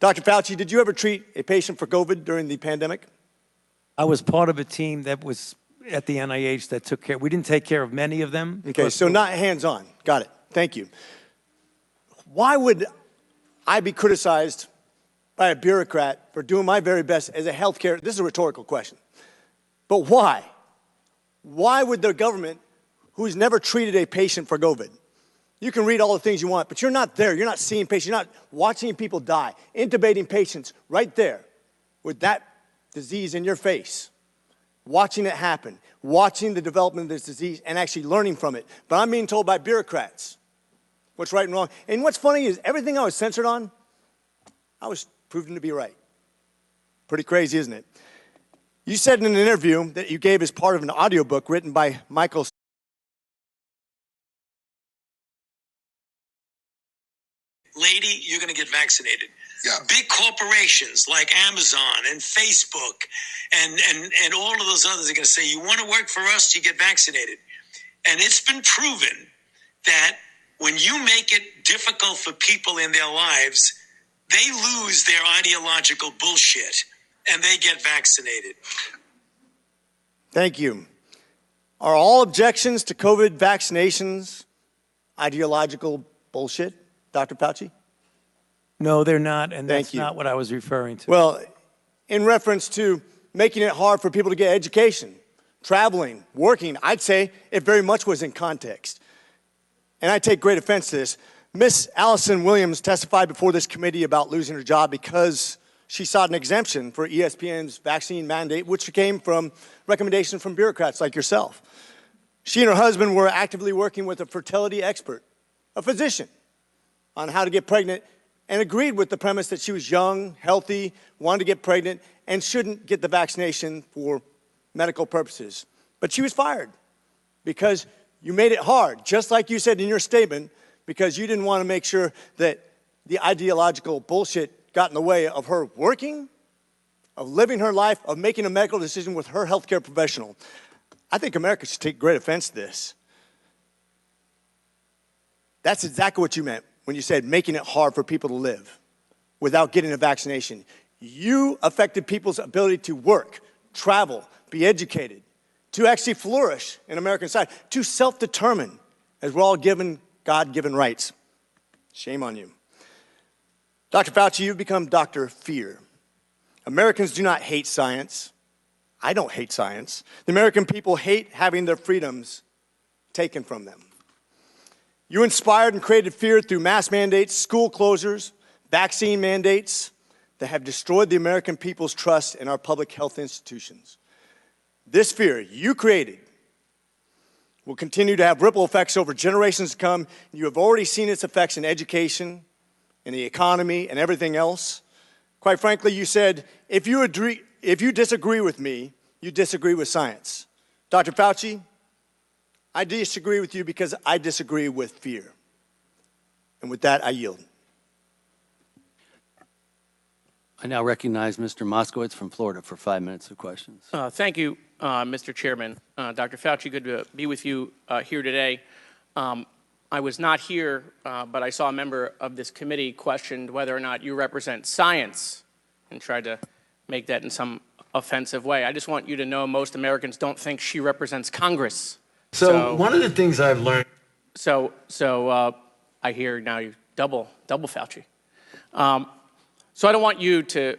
Dr. Fauci, did you ever treat a patient for COVID during the pandemic? I was part of a team that was at the NIH that took care. We didn't take care of many of them. Okay, so not hands-on. Got it. Thank you. Why would I be criticized by a bureaucrat for doing my very best as a healthcare? This is a rhetorical question. But why? Why would the government, who's never treated a patient for COVID, you can read all the things you want, but you're not there. You're not seeing patients. You're not watching people die, intubating patients right there with that disease in your face, watching it happen, watching the development of this disease and actually learning from it. But I'm being told by bureaucrats what's right and wrong. And what's funny is everything I was censored on, I was proven to be right. Pretty crazy, isn't it? You said in an interview that you gave as part of an audiobook written by Michael. Lady, you're going to get vaccinated. Yeah. Big corporations like Amazon and Facebook and all of those others are going to say, you want to work for us, you get vaccinated. And it's been proven that when you make it difficult for people in their lives, they lose their ideological bullshit and they get vaccinated. Thank you. Are all objections to COVID vaccinations ideological bullshit, Dr. Fauci? No, they're not, and Thank that's you. not what I was referring to. Well, in reference to making it hard for people to get education, traveling, working, I'd say it very much was in context. And I take great offense to this. Miss Allison Williams testified before this committee about losing her job because she sought an exemption for ESPN's vaccine mandate, which came from recommendations from bureaucrats like yourself. She and her husband were actively working with a fertility expert, a physician, on how to get pregnant, and agreed with the premise that she was young, healthy, wanted to get pregnant, and shouldn't get the vaccination for medical purposes. But she was fired because you made it hard, just like you said in your statement, because you didn't want to make sure that the ideological bullshit got in the way of her working, of living her life, of making a medical decision with her healthcare professional. I think America should take great offense to this. That's exactly what you meant when you said making it hard for people to live without getting a vaccination. You affected people's ability to work, travel, be educated, to actually flourish in American society, to self-determine, as we're all given God-given rights. Shame on you. Dr. Fauci, you've become Dr. Fear. Americans do not hate science. I don't hate science. The American people hate having their freedoms taken from them. You inspired and created fear through mass mandates, school closures, vaccine mandates that have destroyed the American people's trust in our public health institutions. This fear you created will continue to have ripple effects over generations to come. You have already seen its effects in education, in the economy, and everything else. Quite frankly, you said, if you disagree with me, you disagree with science. Dr. Fauci, I disagree with you because I disagree with fear. And with that, I yield. I now recognize Mr. Moskowitz from Florida for 5 minutes of questions. Thank you, Mr. Chairman. Dr. Fauci, good to be with you here today. I was not here, but I saw a member of this committee questioned whether or not you represent science and tried to make that in some offensive way. I just want you to know most Americans don't think she represents Congress. So one of the things I've learned. So I hear now you double Fauci. So I don't want you to